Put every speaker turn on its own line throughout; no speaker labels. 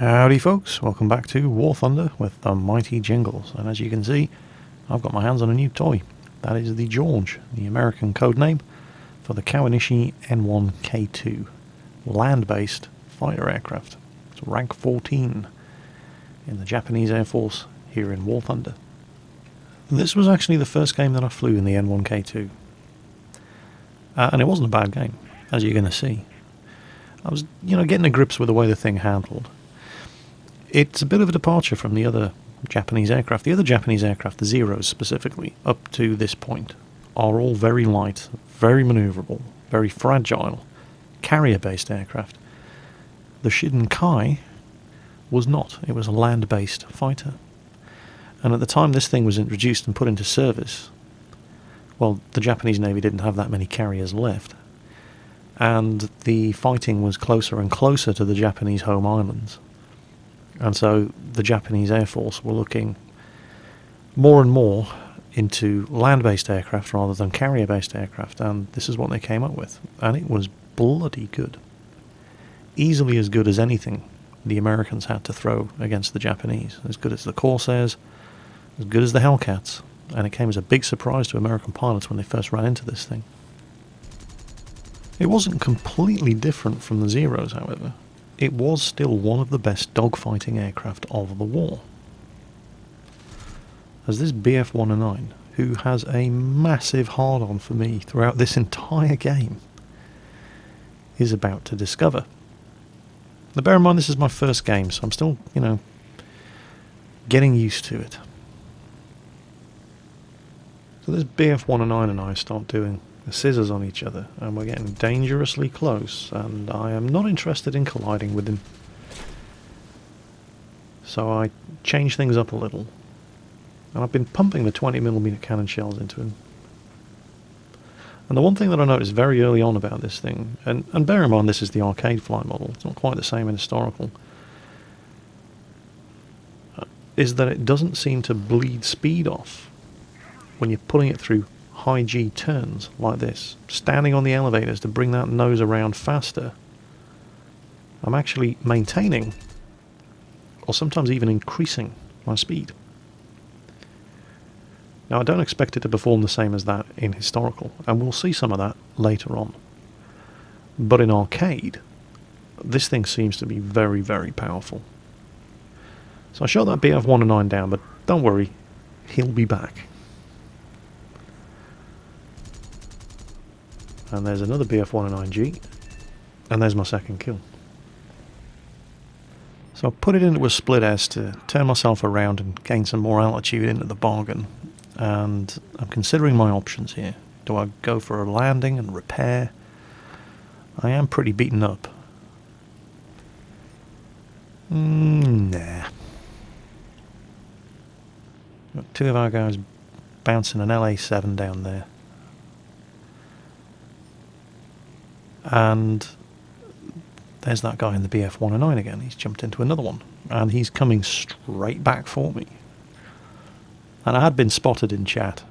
Howdy folks, welcome back to War Thunder with the mighty Jingles, and as you can see I've got my hands on a new toy. That is the George, the American code name for the Kawanishi N1K2 land-based fighter aircraft. It's rank 14 in the Japanese Air Force here in War Thunder. This was actually the first game that I flew in the N1K2, and it wasn't a bad game, as you're going to see. I was, getting to grips with the way the thing handled. It's a bit of a departure from the other Japanese aircraft. The other Japanese aircraft, the Zeros specifically, up to this point, are all very light, very manoeuvrable, very fragile, carrier-based aircraft. The Shiden Kai was not. It was a land-based fighter. And at the time this thing was introduced and put into service, well, the Japanese Navy didn't have that many carriers left. And the fighting was closer and closer to the Japanese home islands. And so the Japanese Air Force were looking more and more into land-based aircraft rather than carrier-based aircraft, and this is what they came up with. And it was bloody good. Easily as good as anything the Americans had to throw against the Japanese. As good as the Corsairs, as good as the Hellcats. And it came as a big surprise to American pilots when they first ran into this thing. It wasn't completely different from the Zeros, however. It was still one of the best dogfighting aircraft of the war. As this BF-109, who has a massive hard-on for me throughout this entire game, is about to discover. Now bear in mind this is my first game, so I'm still, getting used to it. So this BF-109 and I start doing the scissors on each other, and we're getting dangerously close, and I am not interested in colliding with him. So I change things up a little, and I've been pumping the 20mm cannon shells into him. And the one thing that I noticed very early on about this thing, and bear in mind this is the arcade flight model, it's not quite the same in historical, is that it doesn't seem to bleed speed off when you're putting it through high G turns like this, standing on the elevators to bring that nose around faster. I'm actually maintaining, or sometimes even increasing, my speed. Now I don't expect it to perform the same as that in historical, and we'll see some of that later on. But in arcade, this thing seems to be very, very powerful. So I shot that BF-109 down, but don't worry, he'll be back. And there's another BF-109G, and there's my second kill. So I put it into a split S to turn myself around and gain some more altitude into the bargain, and I'm considering my options here. Do I go for a landing and repair? I am pretty beaten up. Nah. Got two of our guys bouncing an LA-7 down there. And there's that guy in the BF-109 again. He's jumped into another one, and he's coming straight back for me. And I had been spotted in chat,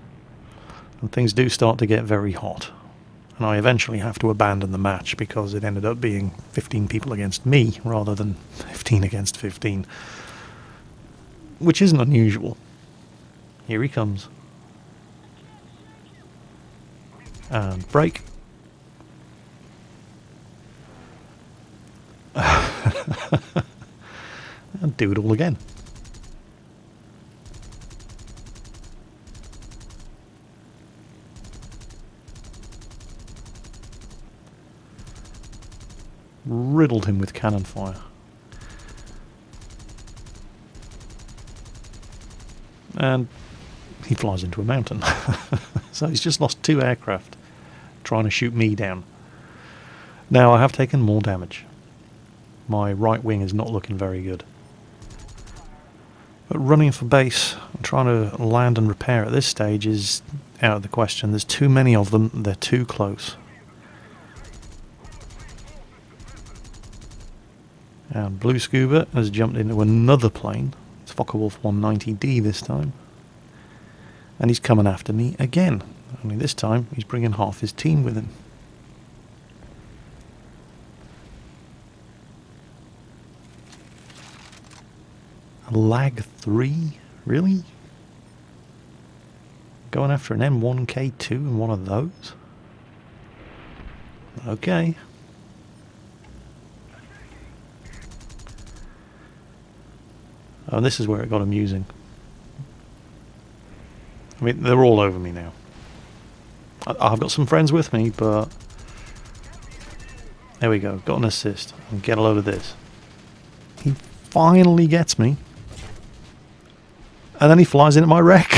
and things do start to get very hot, and I eventually have to abandon the match because it ended up being 15 people against me rather than 15 against 15, which isn't unusual. Here he comes. And break. And do it all again. Riddled him with cannon fire. And he flies into a mountain. So he's just lost two aircraft trying to shoot me down. Now I have taken more damage. My right wing is not looking very good. But running for base and trying to land and repair at this stage is out of the question. There's too many of them, they're too close. And Blue Scuba has jumped into another plane. It's Focke-Wulf 190D this time. And he's coming after me again. Only this time he's bringing half his team with him. Lag 3? Really? Going after an N1K2 in one of those? Okay. Oh, and this is where it got amusing. I mean, they're all over me now. I've got some friends with me, but... There we go, got an assist. And get a load of this. He finally gets me. And then he flies into my wreck.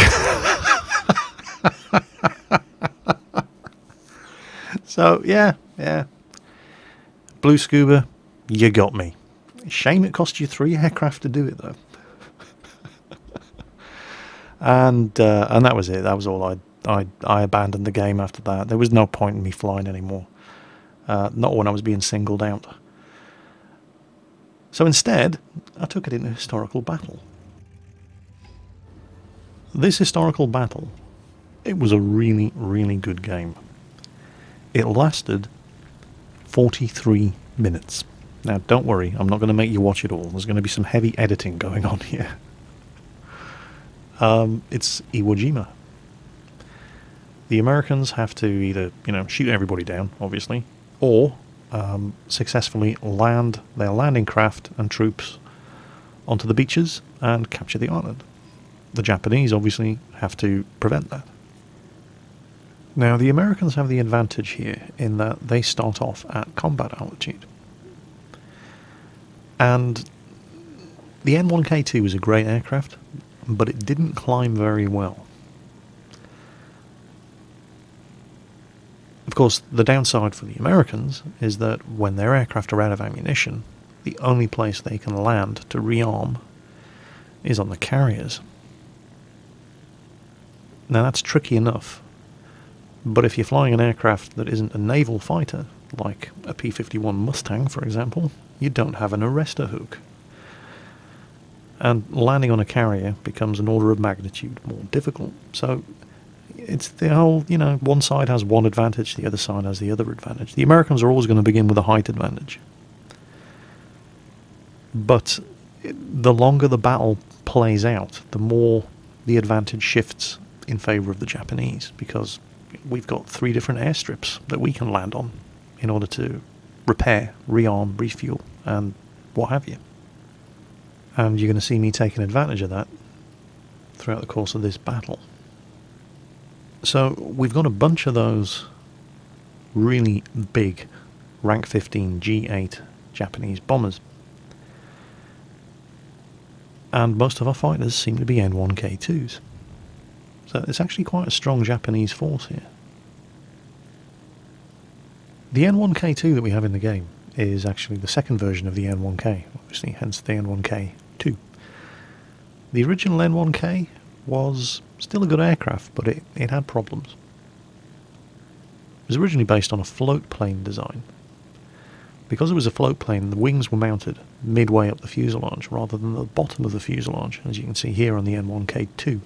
So, yeah. Blue Scuba, you got me. Shame it cost you 3 aircraft to do it, though. And that was it. That was all. I abandoned the game after that. There was no point in me flying anymore. Not when I was being singled out. So instead, I took it into historical battle. This historical battle, it was a really, really good game. It lasted 43 minutes. Now, don't worry, I'm not going to make you watch it all. There's going to be some heavy editing going on here. It's Iwo Jima. The Americans have to either, shoot everybody down, obviously, or successfully land their landing craft and troops onto the beaches and capture the island. The Japanese, obviously, have to prevent that. Now, the Americans have the advantage here in that they start off at combat altitude. And the N1K2 is a great aircraft, but it didn't climb very well. Of course, the downside for the Americans is that when their aircraft are out of ammunition, the only place they can land to rearm is on the carriers. Now, that's tricky enough. But if you're flying an aircraft that isn't a naval fighter, like a P-51 Mustang, for example, you don't have an arrestor hook. And landing on a carrier becomes an order of magnitude more difficult. So it's the whole, one side has one advantage, the other side has the other advantage. The Americans are always going to begin with a height advantage. But the longer the battle plays out, the more the advantage shifts in favour of the Japanese, because we've got 3 different airstrips that we can land on in order to repair, rearm, refuel, and what have you. And you're going to see me taking advantage of that throughout the course of this battle. So we've got a bunch of those really big rank 15 G8 Japanese bombers. And most of our fighters seem to be N1K2s. So it's actually quite a strong Japanese force here. The N1K2 that we have in the game is actually the second version of the N1K, obviously, hence the N1K2. The original N1K was still a good aircraft, but it had problems. It was originally based on a float plane design. Because it was a float plane, the wings were mounted midway up the fuselage rather than the bottom of the fuselage, as you can see here on the N1K2.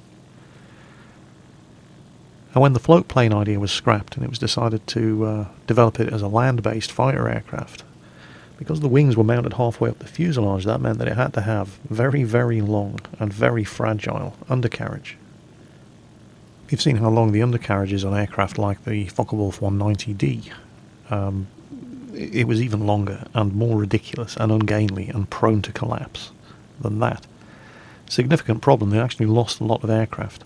And when the float plane idea was scrapped and it was decided to develop it as a land-based fighter aircraft, because the wings were mounted halfway up the fuselage, that meant that it had to have very, very long and very fragile undercarriage. You've seen how long the undercarriage is on aircraft like the Focke-Wulf 190D. It was even longer and more ridiculous and ungainly and prone to collapse than that. Significant problem, they actually lost a lot of aircraft.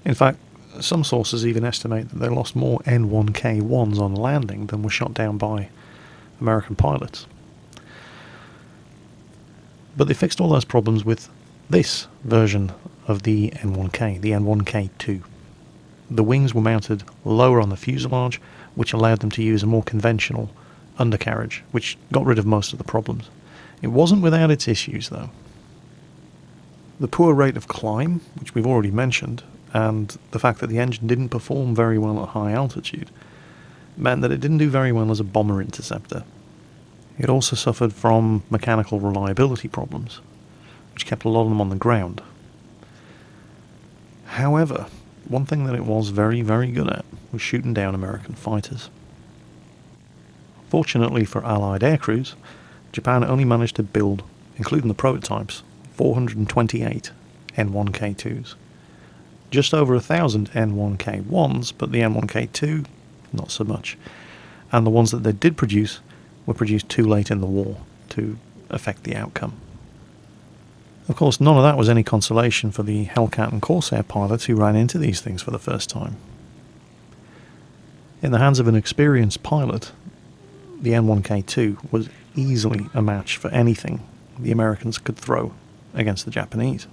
In fact, some sources even estimate that they lost more N1K1s on landing than were shot down by American pilots. But they fixed all those problems with this version of the N1K, the N1K2. The wings were mounted lower on the fuselage, which allowed them to use a more conventional undercarriage, which got rid of most of the problems. It wasn't without its issues, though. The poor rate of climb, which we've already mentioned, and the fact that the engine didn't perform very well at high altitude, meant that it didn't do very well as a bomber interceptor. It also suffered from mechanical reliability problems, which kept a lot of them on the ground. However, one thing that it was very, very good at was shooting down American fighters. Fortunately for Allied aircrews, Japan only managed to build, including the prototypes, 428 N1K2s. Just over 1,000 N1K1s, but the N1K2, not so much. And the ones that they did produce were produced too late in the war to affect the outcome. Of course, none of that was any consolation for the Hellcat and Corsair pilots who ran into these things for the first time. In the hands of an experienced pilot, the N1K2 was easily a match for anything the Americans could throw against the Japanese.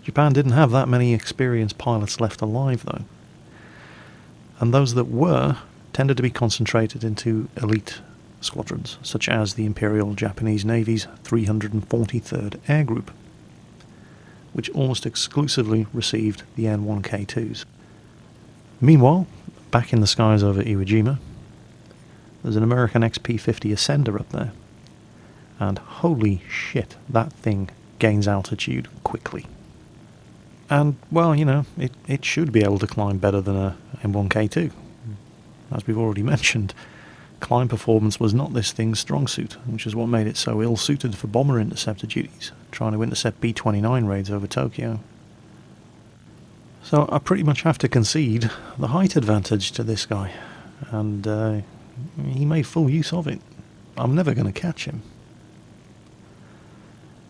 Japan didn't have that many experienced pilots left alive, though. And those that were tended to be concentrated into elite squadrons, such as the Imperial Japanese Navy's 343rd Air Group, which almost exclusively received the N1K2s. Meanwhile, back in the skies over Iwo Jima, there's an American XP-50 Ascender up there, and holy shit, that thing gains altitude quickly. And, well, you know, it should be able to climb better than a N1K2. As we've already mentioned, climb performance was not this thing's strong suit, which is what made it so ill-suited for bomber interceptor duties, trying to intercept B-29 raids over Tokyo. So I pretty much have to concede the height advantage to this guy, and he made full use of it. I'm never going to catch him.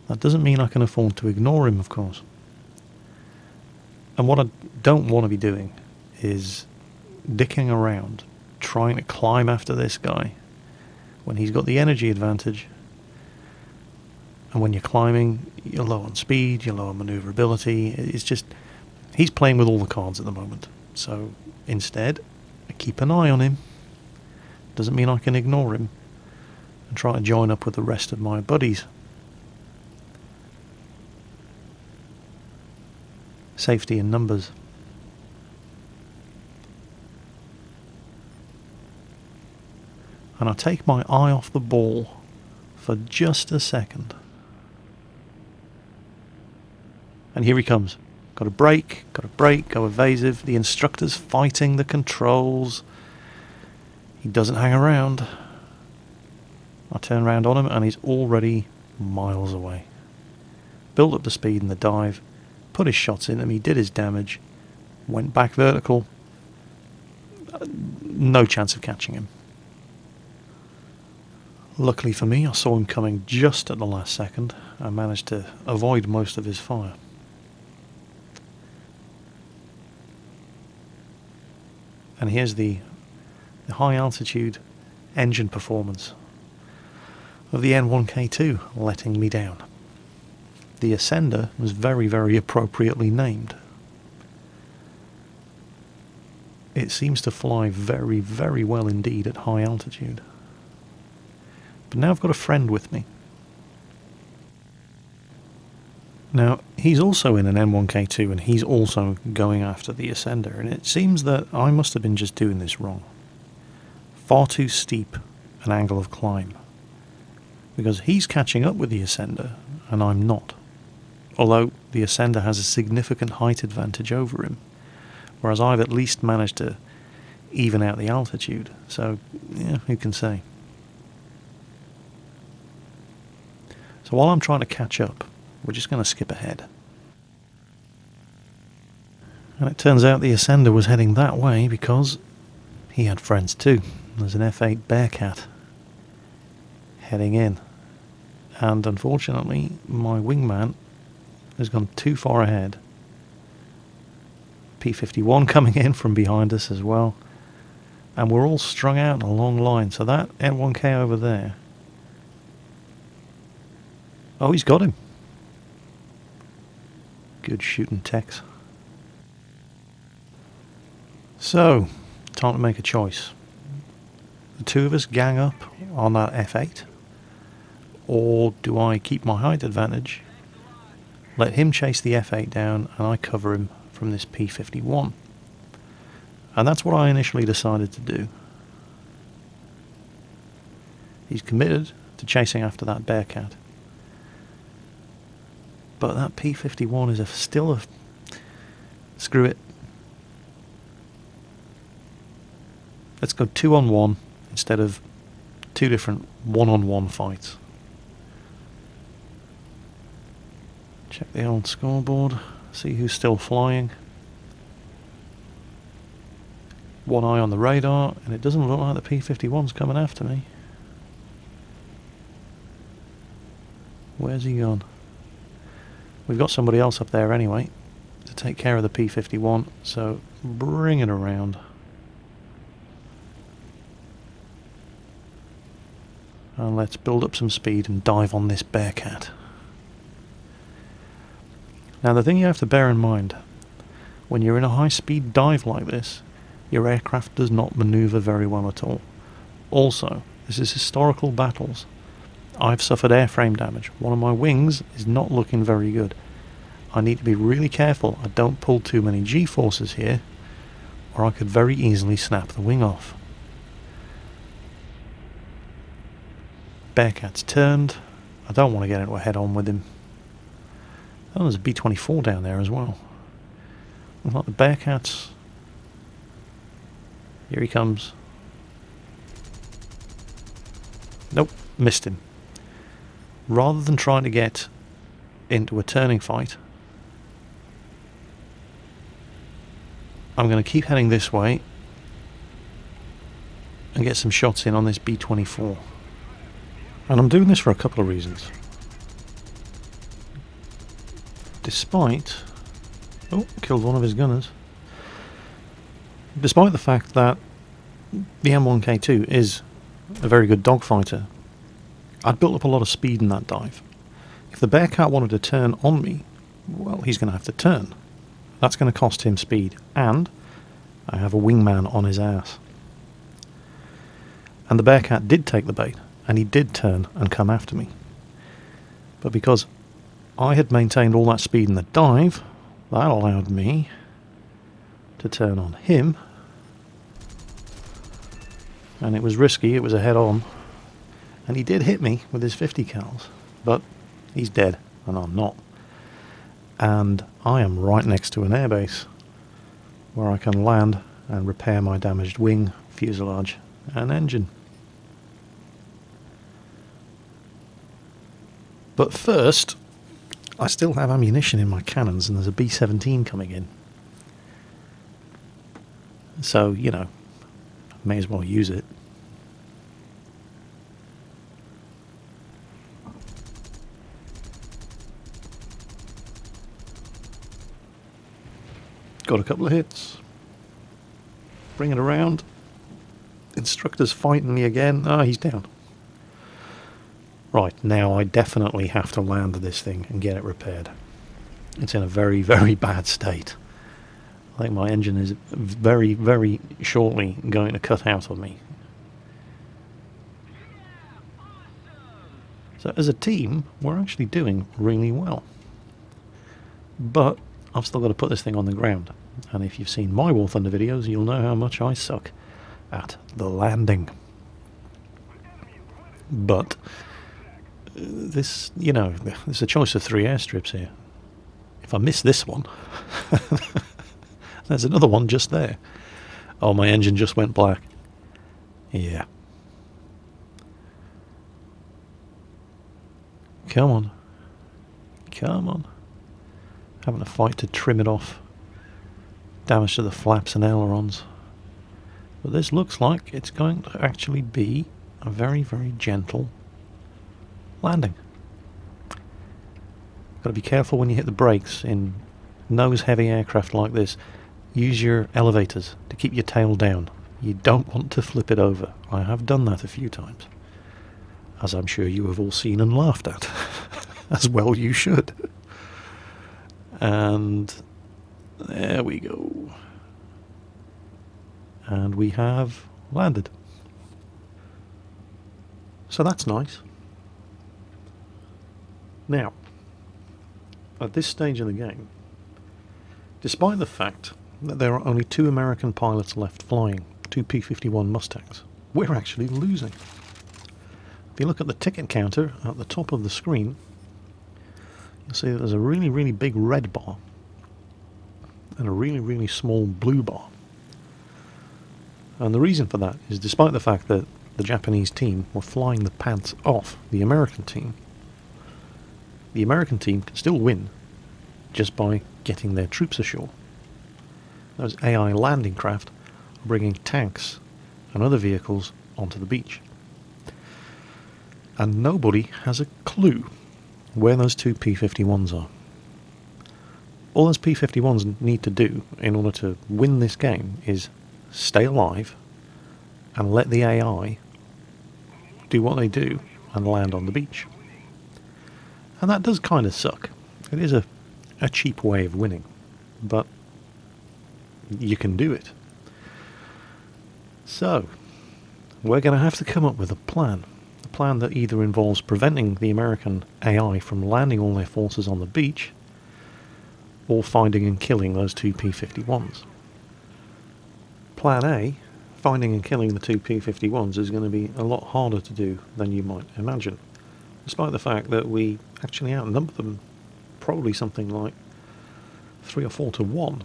That doesn't mean I can afford to ignore him, of course. And what I don't want to be doing is dicking around, trying to climb after this guy when he's got the energy advantage. And when you're climbing, you're low on speed, you're low on maneuverability. It's just, he's playing with all the cards at the moment. So instead, I keep an eye on him. Doesn't mean I can ignore him and try to join up with the rest of my buddies. Safety in numbers. And I take my eye off the ball for just a second. And here he comes. Got to brake, go evasive. The instructor's fighting the controls. He doesn't hang around. I turn around on him and he's already miles away. Built up the speed in the dive, put his shots in him, he did his damage, went back vertical. No chance of catching him. Luckily for me, I saw him coming just at the last second. I managed to avoid most of his fire. And here's the high altitude engine performance of the N1K2 letting me down. The Ascender was very, very appropriately named. It seems to fly very, very well indeed at high altitude. But now I've got a friend with me. Now, he's also in an N1K2 and he's also going after the Ascender, and it seems that I must have been just doing this wrong. Far too steep an angle of climb. Because he's catching up with the Ascender and I'm not. Although the Ascender has a significant height advantage over him, whereas I've at least managed to even out the altitude, so yeah, who can say. So while I'm trying to catch up, we're just going to skip ahead. And it turns out the Ascender was heading that way because he had friends too. There's an F8 Bearcat heading in. And unfortunately, my wingman has gone too far ahead. P-51 coming in from behind us as well. And we're all strung out in a long line. So that N1K over there. Oh, he's got him. Good shooting, Tex. So, time to make a choice. The two of us gang up on that F8, or do I keep my height advantage, let him chase the F8 down, and I cover him from this P-51? And that's what I initially decided to do. He's committed to chasing after that Bearcat. But that P-51 is still a... Screw it. Let's go 2-on-1 instead of two different one-on-one fights. Check the old scoreboard, see who's still flying. One eye on the radar, and it doesn't look like the P-51's coming after me. Where's he gone? We've got somebody else up there anyway to take care of the P-51, so bring it around. And let's build up some speed and dive on this Bearcat. Now the thing you have to bear in mind, when you're in a high-speed dive like this, your aircraft does not maneuver very well at all. Also, this is historical battles. I've suffered airframe damage. One of my wings is not looking very good. I need to be really careful I don't pull too many G-forces here, or I could very easily snap the wing off. Bearcat's turned. I don't want to get into a head-on with him. Oh, there's a B-24 down there as well. Looks like the Bearcats. Here he comes. Nope, missed him. Rather than trying to get into a turning fight, I'm going to keep heading this way and get some shots in on this B-24. And I'm doing this for a couple of reasons. Despite... oh, killed one of his gunners. Despite the fact that the N1K2 is a very good dogfighter, I'd built up a lot of speed in that dive. If the Bearcat wanted to turn on me, well, he's going to have to turn. That's going to cost him speed, and I have a wingman on his ass. And the Bearcat did take the bait, and he did turn and come after me. But because I had maintained all that speed in the dive, that allowed me to turn on him, and it was risky, it was a head-on, and he did hit me with his 50 cals, but he's dead, and I'm not. And I am right next to an airbase, where I can land and repair my damaged wing, fuselage, and engine. But first, I still have ammunition in my cannons, and there's a B-17 coming in. So, you know, may as well use it. Got a couple of hits. Bring it around. Instructor's fighting me again. Ah, he's down. Right, now I definitely have to land this thing and get it repaired. It's in a very, very bad state. I think my engine is very, very shortly going to cut out on me. So as a team, we're actually doing really well. But I've still got to put this thing on the ground. And if you've seen my War Thunder videos, you'll know how much I suck at the landing. But this, you know, there's a choice of 3 airstrips here. If I miss this one, there's another one just there. Oh, my engine just went black. Yeah. Come on. Come on. Having a fight to trim it off. Damage to the flaps and ailerons. But this looks like it's going to actually be a very, very gentle landing. Got to be careful when you hit the brakes in nose-heavy aircraft like this. Use your elevators to keep your tail down. You don't want to flip it over. I have done that a few times, as I'm sure you have all seen and laughed at. As well you should. And there we go. And we have landed. So that's nice. Now, at this stage of the game, despite the fact that there are only 2 American pilots left flying, 2 P-51 Mustangs, we're actually losing. If you look at the ticket counter at the top of the screen, you'll see that there's a really, really big red bar and a really, really small blue bar. And the reason for that is, despite the fact that the Japanese team were flying the pants off the American team can still win just by getting their troops ashore. Those AI landing craft are bringing tanks and other vehicles onto the beach. And nobody has a clue where those two P-51s are. All those P-51s need to do in order to win this game is stay alive and let the AI do what they do and land on the beach. And that does kind of suck. It is a cheap way of winning, but you can do it. So, we're going to have to come up with a plan. A plan that either involves preventing the American AI from landing all their forces on the beach, or finding and killing those two P-51s. Plan A, finding and killing the two P-51s, is going to be a lot harder to do than you might imagine, despite the fact that we actually outnumber them probably something like 3 or 4 to 1.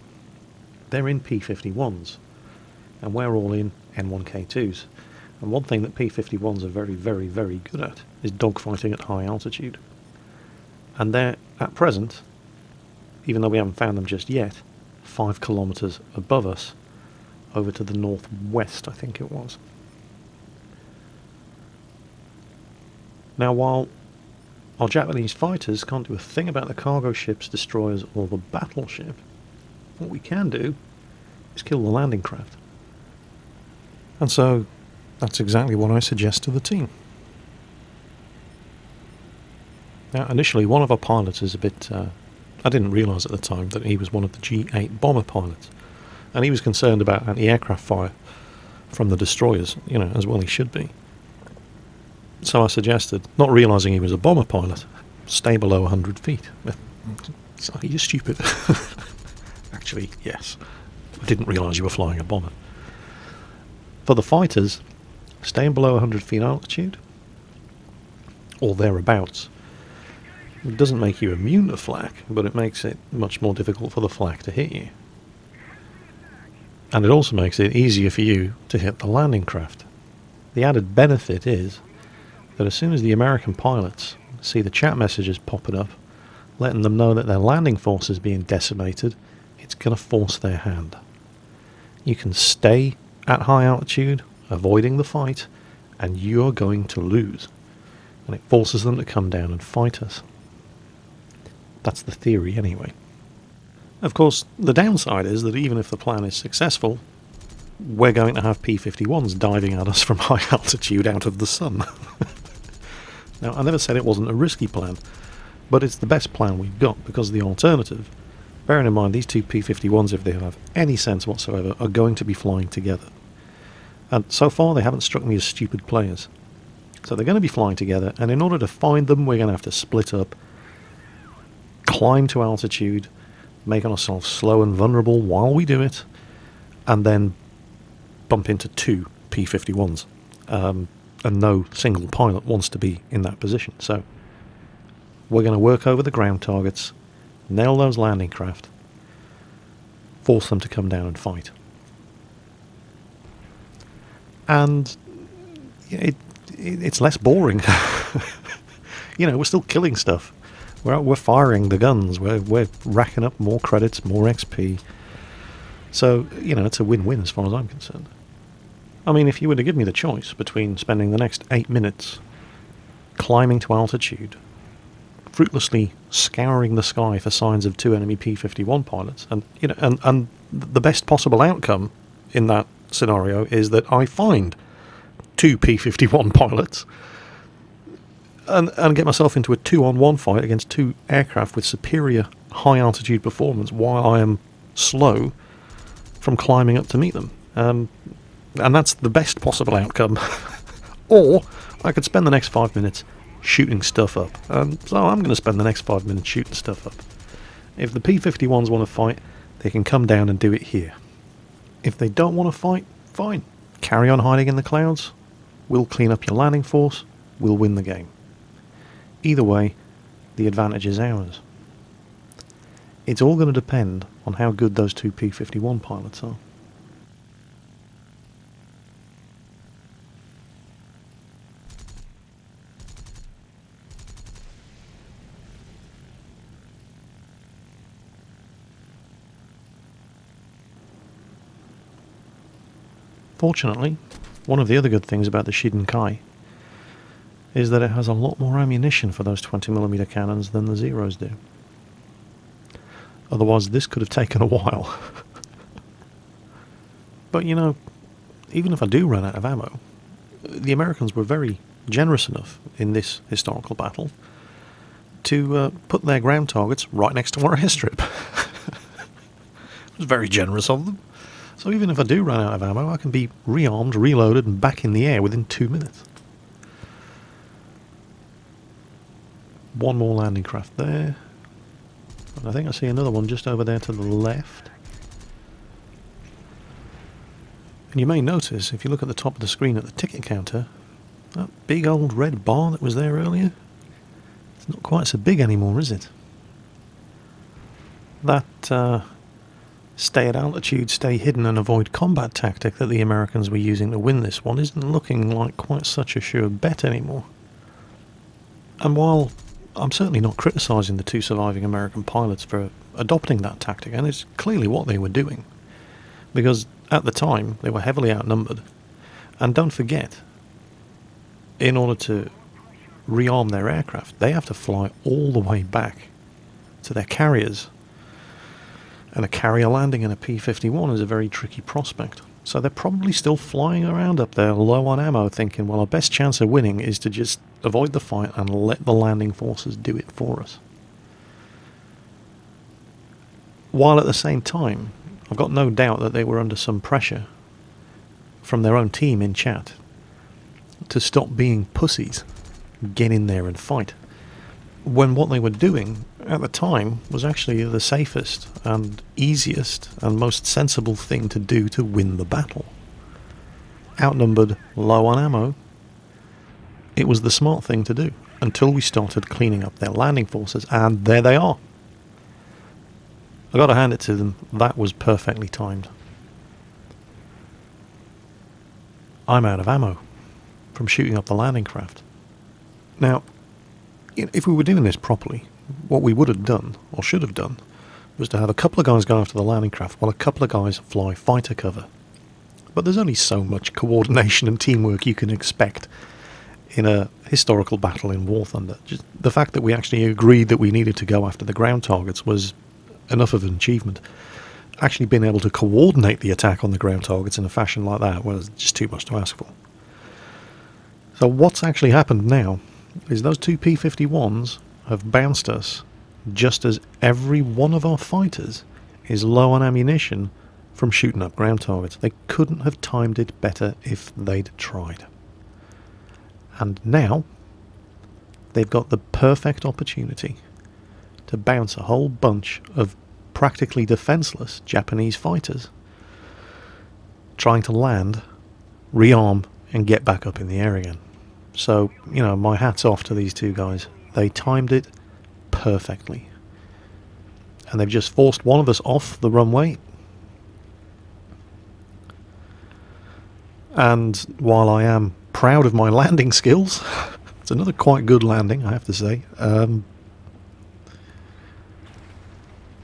They're in P-51s, and we're all in N1K2s. And one thing that P-51s are very, very, very good at is dogfighting at high altitude. And they're, at present, even though we haven't found them just yet, 5 kilometres above us, over to the northwest, I think it was. Now, while our Japanese fighters can't do a thing about the cargo ships, destroyers, or the battleship, what we can do is kill the landing craft. And so, that's exactly what I suggest to the team. Now, initially, one of our pilots is a bit... I didn't realise at the time that he was one of the G8 bomber pilots. And he was concerned about anti-aircraft fire from the destroyers, as well he should be. So I suggested, not realising he was a bomber pilot, stay below 100 feet. So, are you stupid? Actually, yes. I didn't realise you were flying a bomber. For the fighters, staying below 100 feet altitude, or thereabouts, it doesn't make you immune to flak, but it makes it much more difficult for the flak to hit you. And it also makes it easier for you to hit the landing craft. The added benefit is that as soon as the American pilots see the chat messages popping up, letting them know that their landing force is being decimated, it's going to force their hand. You can stay at high altitude, avoiding the fight, and you're going to lose. And it forces them to come down and fight us. That's the theory anyway. Of course, the downside is that even if the plan is successful, we're going to have P-51s diving at us from high altitude out of the sun. Now, I never said it wasn't a risky plan, but it's the best plan we've got, because the alternative, bearing in mind these two P-51s, if they have any sense whatsoever, are going to be flying together. And so far they haven't struck me as stupid players. So they're going to be flying together, and in order to find them, we're going to have to split up, climb to altitude, making ourselves slow and vulnerable while we do it, and then bump into two P-51s. And no single pilot wants to be in that position. So we're going to work over the ground targets, nail those landing craft, force them to come down and fight. And it's less boring. We're still killing stuff. We're firing the guns. We're racking up more credits, more XP. So, it's a win-win as far as I'm concerned. I mean, if you were to give me the choice between spending the next 8 minutes climbing to altitude, fruitlessly scouring the sky for signs of two enemy P-51 pilots, and the best possible outcome in that scenario is that I find two P-51 pilots and get myself into a 2-on-1 fight against two aircraft with superior high altitude performance while I am slow from climbing up to meet them. And that's the best possible outcome. Or I could spend the next 5 minutes shooting stuff up. And so I'm going to spend the next 5 minutes shooting stuff up. If the P-51s want to fight, they can come down and do it here. If they don't want to fight, fine. Carry on hiding in the clouds. We'll clean up your landing force. We'll win the game. Either way, the advantage is ours. It's all going to depend on how good those two P-51 pilots are. Fortunately, one of the other good things about the Shiden Kai is that it has a lot more ammunition for those 20mm cannons than the Zeros do. Otherwise, this could have taken a while. But you know, even if I do run out of ammo, the Americans were very generous enough in this historical battle to put their ground targets right next to our airstrip. It was very generous of them. So even if I do run out of ammo, I can be rearmed, reloaded, and back in the air within 2 minutes. One more landing craft there. And I think I see another one just over there to the left. And you may notice, if you look at the top of the screen at the ticket counter, that big old red bar that was there earlier, it's not quite so big anymore, is it? That stay at altitude, stay hidden and avoid combat tactic that the Americans were using to win this one isn't looking like quite such a sure bet anymore. And while I'm certainly not criticising the two surviving American pilots for adopting that tactic, and it's clearly what they were doing, because at the time they were heavily outnumbered, and don't forget, in order to rearm their aircraft, they have to fly all the way back to their carriers. And a carrier landing in a P-51 is a very tricky prospect. So they're probably still flying around up there low on ammo, thinking, well, our best chance of winning is to just avoid the fight and let the landing forces do it for us. While at the same time, I've got no doubt that they were under some pressure from their own team in chat to stop being pussies, get in there and fight. When what they were doing at the time was actually the safest and easiest and most sensible thing to do to win the battle. Outnumbered, low on ammo, it was the smart thing to do until we started cleaning up their landing forces, and there they are. I gotta hand it to them, that was perfectly timed. I'm out of ammo from shooting up the landing craft. Now, if we were doing this properly, what we would have done, or should have done, was to have a couple of guys go after the landing craft while a couple of guys fly fighter cover. But there's only so much coordination and teamwork you can expect in a historical battle in War Thunder. Just the fact that we actually agreed that we needed to go after the ground targets was enough of an achievement. Actually being able to coordinate the attack on the ground targets in a fashion like that was just too much to ask for. So what's actually happened now is those two P-51s have bounced us just as every one of our fighters is low on ammunition from shooting up ground targets. They couldn't have timed it better if they'd tried. And now they've got the perfect opportunity to bounce a whole bunch of practically defenseless Japanese fighters trying to land, rearm and get back up in the air again. So, you know, my hat's off to these two guys. They timed it perfectly. And they've just forced one of us off the runway. And while I am proud of my landing skills, it's another quite good landing, I have to say.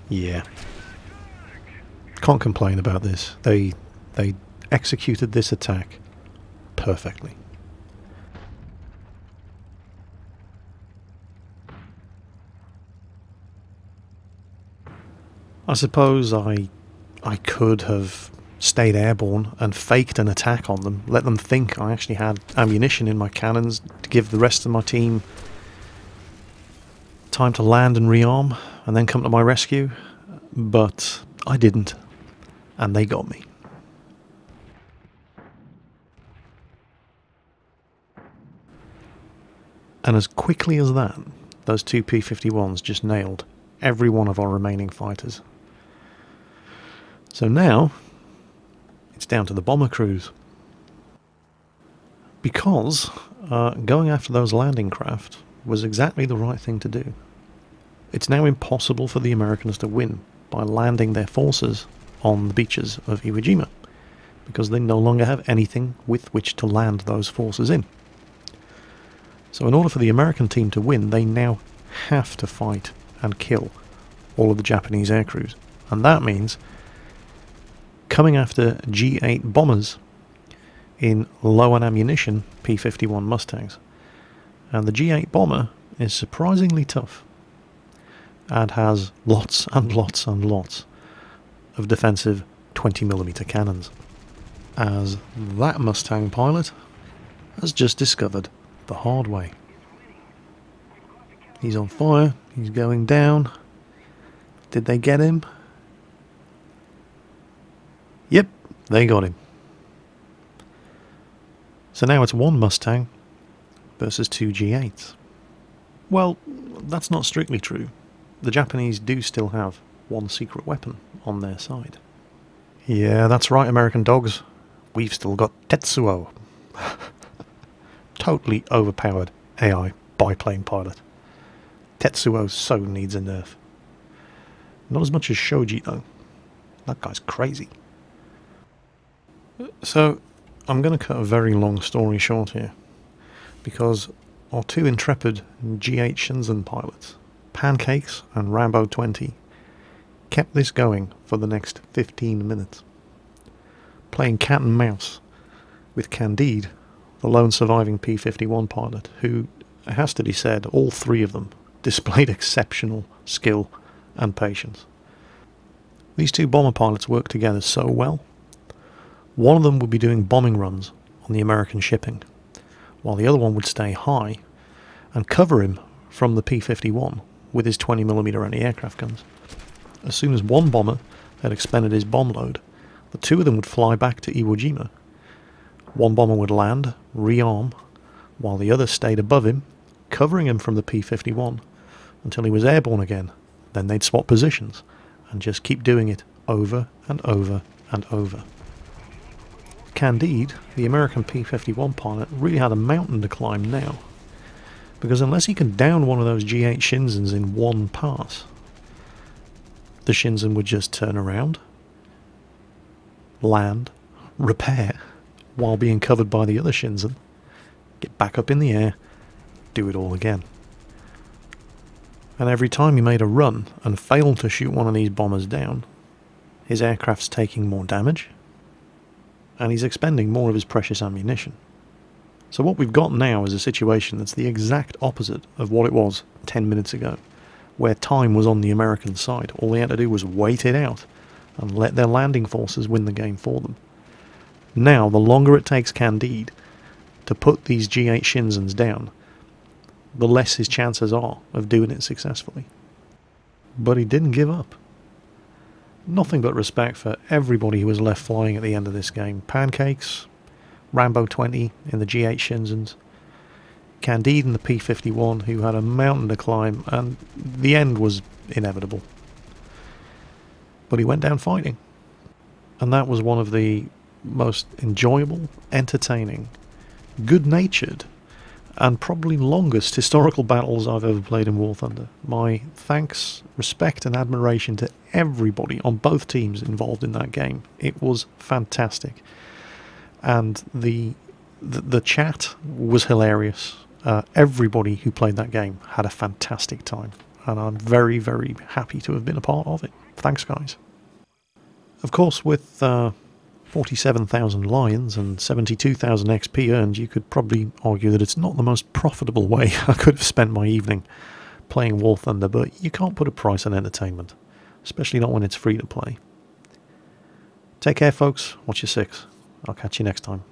Yeah. Can't complain about this. They executed this attack perfectly. I suppose I could have stayed airborne and faked an attack on them, let them think I actually had ammunition in my cannons to give the rest of my team time to land and rearm and then come to my rescue, but I didn't, and they got me. And as quickly as that, those two P-51s just nailed every one of our remaining fighters. So now, it's down to the bomber crews. Because going after those landing craft was exactly the right thing to do. It's now impossible for the Americans to win by landing their forces on the beaches of Iwo Jima, because they no longer have anything with which to land those forces in. So in order for the American team to win, they now have to fight and kill all of the Japanese aircrews. And that means coming after G8 bombers in low on ammunition P-51 Mustangs. And the G8 bomber is surprisingly tough and has lots and lots and lots of defensive 20mm cannons, as that Mustang pilot has just discovered the hard way. He's on fire, he's going down. Did they get him? Yep, they got him. So now it's one Mustang versus two G8s. Well, that's not strictly true. The Japanese do still have one secret weapon on their side. Yeah, that's right, American dogs. We've still got Tetsuo. Totally overpowered AI biplane pilot. Tetsuo so needs a nerf. Not as much as Shoji though. That guy's crazy. So, I'm going to cut a very long story short here, because our two intrepid G8 Shiden pilots, Pancakes and Rambo 20, kept this going for the next 15 minutes, playing cat and mouse with Candide, the lone surviving P-51 pilot, who, it has to be said, all three of them displayed exceptional skill and patience. These two bomber pilots worked together so well. One of them would be doing bombing runs on the American shipping, while the other one would stay high and cover him from the P-51 with his 20mm anti-aircraft guns. As soon as one bomber had expended his bomb load, the two of them would fly back to Iwo Jima. One bomber would land, rearm, while the other stayed above him, covering him from the P-51 until he was airborne again. Then they'd swap positions and just keep doing it over and over and over. Candide, the American P-51 pilot, really had a mountain to climb now, because unless he can down one of those G8 Shidens in one pass, the Shiden would just turn around, land, repair, while being covered by the other Shiden, get back up in the air, do it all again. And every time he made a run and failed to shoot one of these bombers down, his aircraft's taking more damage, and he's expending more of his precious ammunition. So what we've got now is a situation that's the exact opposite of what it was 10 minutes ago, where time was on the American side. All they had to do was wait it out and let their landing forces win the game for them. Now, the longer it takes Candide to put these G8 Shidens down, the less his chances are of doing it successfully. But he didn't give up. Nothing but respect for everybody who was left flying at the end of this game. Pancakes, Rambo 20 in the G8 Shidens, Candide in the P-51, who had a mountain to climb, and the end was inevitable. But he went down fighting. And that was one of the most enjoyable, entertaining, good-natured, and probably longest historical battles I've ever played in War Thunder. My thanks, respect and admiration to everybody on both teams involved in that game. It was fantastic. And the chat was hilarious. Everybody who played that game had a fantastic time. And I'm very, very happy to have been a part of it. Thanks, guys. Of course, with 47,000 lions and 72,000 XP earned, you could probably argue that it's not the most profitable way I could have spent my evening playing War Thunder, but you can't put a price on entertainment, especially not when it's free to play. Take care, folks. Watch your six. I'll catch you next time.